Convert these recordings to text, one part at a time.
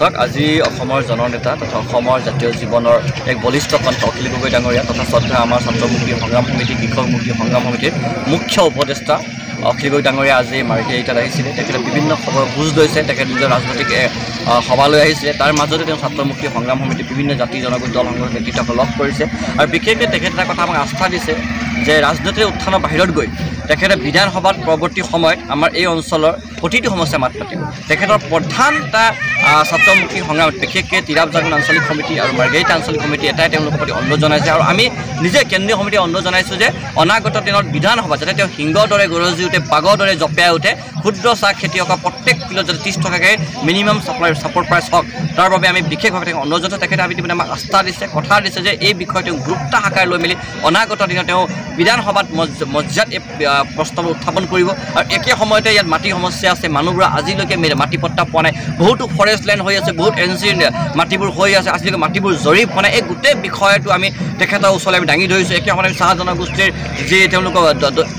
চাওক আজি অসমৰ জননেতা তথা অসমৰ জাতীয় জীৱনৰ এক বলিষ্ঠ কণ্ঠ অখিল গগৈ ডাঙৰীয়া তথা শ্ৰদ্ধা আমাৰ ছাত্ৰ মুক্তি সংগ্ৰাম সমিতি কৃষক মুক্তি সংগ্ৰাম সমিতিৰ মুখ্য উপদেষ্টা অখিল গগৈ ডাঙৰীয়া আজি মাৰ্ঘেৰিটাত আহিছিলে তেখেতে বিভিন্ন খবৰ বুজ লৈছে তেখেতে নিজৰ ৰাজনৈতিক সভালৈ আহিছিলে তাৰ মাজতে তেওঁ ছাত্ৰ মুক্তি সংগ্ৰাম সমিতি বিভিন্ন জাতি জনগোষ্ঠী দল সংগঠনৰ নেতৃত্বক লগ কৰিছে আৰু বিশেষকৈ তেখেতে এটা কথা আমাক আস্থা দিছে যে ৰাজনৈতিক উত্থানৰ বাহিৰত গৈ তেখেতে বিধানসভাত পৰৱৰ্তী সময়ত আমাৰ এই অঞ্চলৰ প্ৰতিটো সমস্যা মাত পাতিব তেখেতৰ প্ৰধান এটা ছাত্ৰ মুক্তি সংগ্ৰামত বিশেষকৈ তিৰাপ জাগৰণ আঞ্চলিক সমিতি আৰু মাৰ্ঘেৰিটা আঞ্চলিক সমিতি এটাই তেওঁলোকৰ প্ৰতি অনুৰোধ জনাইছে আৰু আমি নিজে কেন্দ্ৰীয় সমিতিয়ে অনুৰোধ জনাইছোঁ যে অনাগত দিনত বিধানসভা যাতে তেওঁ সিংহৰ দৰে গৰজি উঠে বাঘৰ দৰে জঁপিয়াই উঠে ক্ষুদ্ৰ চাহ খেতিয়কৰ প্ৰত্যেক কিলো যাতে 30 টকাকৈ মিনিমাম ছাপৰ্ট প্ৰাইচ হওক তাৰ বাবে আমি বিশেষভাৱে তেওঁক অনুৰোধ জনাইছোঁ তেখেতে আমি আমাক আস্থা দিছে কথা দিছে যে এই বিষয়ে তেওঁ গুৰুত্ব আকাৰ লৈ মেলি অনাগত দিনত তেওঁ বিধানসভাত মজ্জাত এই প্ৰস্তাৱ উত্থাপন কৰিব আৰু একে সময়তে ইয়াত মাটি সমস্যা আছে মানুহবোৰে আজিলৈকে মাটি পট্টা পোৱা নাই বহুতো ফৰেষ্ট লেণ্ড হৈ আছে বহুত এনচিৰ মাটিবোৰ হৈ আছে আজিলৈকে মাটিবোৰ জৰীপ হোৱা নাই এই গোটেই বিষয়টো আমি তেখেতৰ ওচৰলৈ আমি দাঙি ধৰিছোঁ একে সময়তে চাহ জনগোষ্ঠীৰ যি তেওঁলোকৰ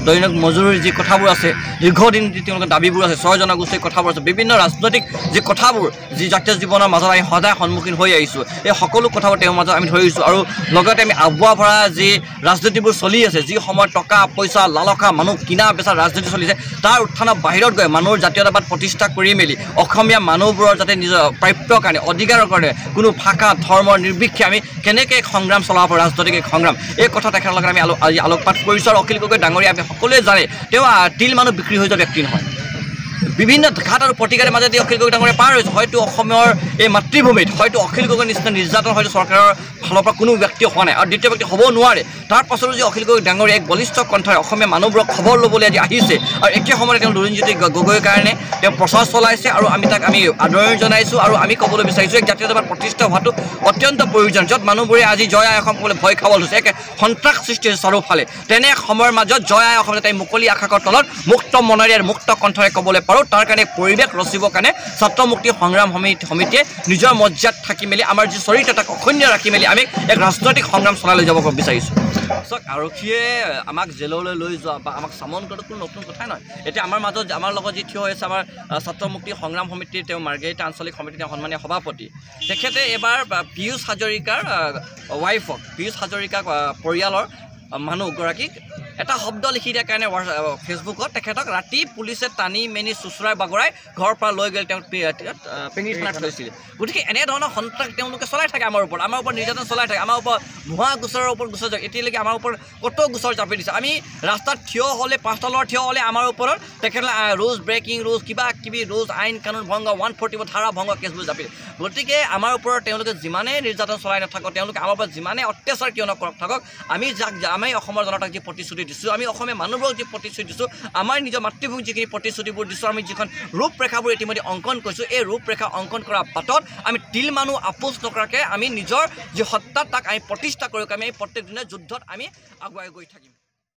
দৈনিক মজুৰিৰ যি কথাবোৰ আছে দীৰ্ঘদিন যি তেওঁলোকৰ দাবীবোৰ আছে ছয় জনগোষ্ঠীৰ কথাবোৰ আছে বিভিন্ন ৰাজনৈতিক যি কথাবোৰ যি জাতীয় জীৱনৰ মাজত আমি সদায় সন্মুখীন হৈ আহিছোঁ এই সকলো কথাবোৰ তেওঁৰ মাজত আমি ধৰিছোঁ আৰু লগতে আমি আগুৱা ভৰা যি ৰাজনীতিবোৰ চলি আছে যি সময়ত টকা পইচা লালসা মানুহ কিনা বেচা ৰাজনীতি চলিছে তাৰ উত্থানৰ বাহিৰত গৈ মানুহৰ জাতীয়তাবাদ প্ৰতিষ্ঠা কৰি মেলি অসমীয়া মানুহবোৰৰ যাতে নিজৰ প্ৰাপ্যৰ কাৰণে অধিকাৰৰ কাৰণে কোনো ভাষা ধৰ্মৰ নিৰ্বিশেষে আমি কেনেকৈ সংগ্ৰাম চলাব পাৰোঁ ৰাজনৈতিক সংগ্ৰাম এই কথা তেখেতৰ লগত আমি আজি আলোকপাত কৰিছোঁ আৰু অখিল গগৈ ডাঙৰীয়া আমি সকলোৱে জানে তেওঁ তিল মানুহ বিক্ৰী হৈ যোৱা ব্যক্তি নহয় বিভিন্ন ঘাট আৰু প্ৰতিকাৰৰ মাজেদি অখিল গগৈ ডাঙৰীয়া পাৰ হৈছে হয়তো অসমৰ এই মাতৃভূমিত হয়তো অখিল গগৈৰ নিচিনা নিৰ্যাতন হয়তো চৰকাৰৰ ফালৰ পৰা কোনো ব্যক্তি হোৱা নাই আৰু দ্বিতীয় ব্যক্তি হ'ব নোৱাৰে তাৰ পাছতো যে অখিল গগৈ ডাঙৰীয়া এক বলিষ্ঠ কণ্ঠৰে অসমীয়া মানুহবোৰক খবৰ ল'বলৈ আজি আহিছে আৰু একে সময়তে তেওঁ লুৰিণজ্যোতি গগৈৰ কাৰণে তেওঁ প্ৰচাৰ চলাইছে আৰু আমি তাক আমি আদৰণি জনাইছোঁ আৰু আমি ক'বলৈ বিচাৰিছোঁ এক জাতীয়তাবাদ প্ৰতিষ্ঠা হোৱাটো অত্যন্ত প্ৰয়োজন য'ত মানুহবোৰে আজি জয় আই অসম ক'বলৈ ভয় খাবলৈ হৈছে এক সন্ত্ৰাস সৃষ্টি হৈছে চাৰিওফালে তেনে সময়ৰ মাজত জয় আই অসম যাতে মুকলি আকাশৰ তলত মুক্ত মনেৰে আৰু মুক্ত কণ্ঠৰে ক'বলৈ পাৰোঁ তাৰ কাৰণে পৰিৱেশ ৰচিবৰ কাৰণে ছাত্ৰ মুক্তি সংগ্ৰাম সমিতিয়ে নিজৰ মৰ্যাদাত থাকি মেলি আমাৰ যি চৰিত্ৰ তাক অক্ষুণ্ণ ৰাখি মেলি আমি এক ৰাজনৈতিক সংগ্ৰাম চলাই লৈ যাব বিচাৰিছোঁ চাওক আৰক্ষীয়ে আমাক জেললৈ লৈ যোৱা বা আমাক চামন কৰাটো কোনো নতুন কথাই নহয় এতিয়া আমাৰ মাজত আমাৰ লগত যি থিয় হৈ আছে আমাৰ ছাত্ৰ মুক্তি সংগ্ৰাম সমিতিৰ তেওঁ মাৰ্ঘেৰিটা আঞ্চলিক সমিতিৰ তেওঁ সন্মানীয় সভাপতি তেখেতে এবাৰ পীয়ুষ হাজৰিকাৰ ৱাইফক পীয়ুষ হাজৰিকাৰ পৰিয়ালৰ মানুহগৰাকীক এটা শব্দ লিখি দিয়াৰ কাৰণে ফেচবুকত তেখেতক ৰাতি পুলিচে টানি মেনি চুচৰাই বাগৰাই ঘৰৰ পৰা লৈ গ'ল তেওঁক পেঙি থানাত থৈছিল গতিকে এনেধৰণৰ সন্ত্ৰাস তেওঁলোকে চলাই থাকে আমাৰ ওপৰত নিৰ্যাতন চলাই থাকে আমাৰ ওপৰত ভুৱা গোচৰৰ ওপৰত গোচৰ যায় এতিয়ালৈকে আমাৰ ওপৰত কত গোচৰ জাপি দিছে আমি ৰাস্তাত থিয় হ'লে পাঁচতলৰ থিয় হ'লে আমাৰ ওপৰত তেখেতলৈ ৰুলছ ব্ৰেকিং ৰুলছ কিবা কিবি ৰুলছ আইন কানুন ভংগ 141 ধাৰা ভংগ কেছবোৰ জাপি গতিকে আমাৰ ওপৰত তেওঁলোকে যিমানেই নিৰ্যাতন চলাই নাথাকক তেওঁলোকে আমাৰ ওপৰত যিমানেই অত্যাচাৰ কিয় নকৰক থাকক আমি আমি অসমৰ জনতাক যি প্ৰতিশ্ৰুতি দিছোঁ আমি অসমীয়া মানুহবোৰক যি প্ৰতিশ্ৰুতি দিছোঁ আমাৰ নিজৰ মাতৃভূমিক যিখিনি প্ৰতিশ্ৰুতিবোৰ দিছোঁ আমি যিখন ৰূপৰেখাবোৰ ইতিমধ্যে অংকন কৰিছোঁ এই ৰূপৰেখা অংকন কৰাৰ বাটত আমি তিল মানুহ আপোচ নকৰাকৈ আমি নিজৰ যি সত্তা তাক আমি প্ৰতিষ্ঠা কৰোঁ আমি এই প্ৰত্যেক দিনে যুদ্ধত আমি আগুৱাই গৈ থাকিম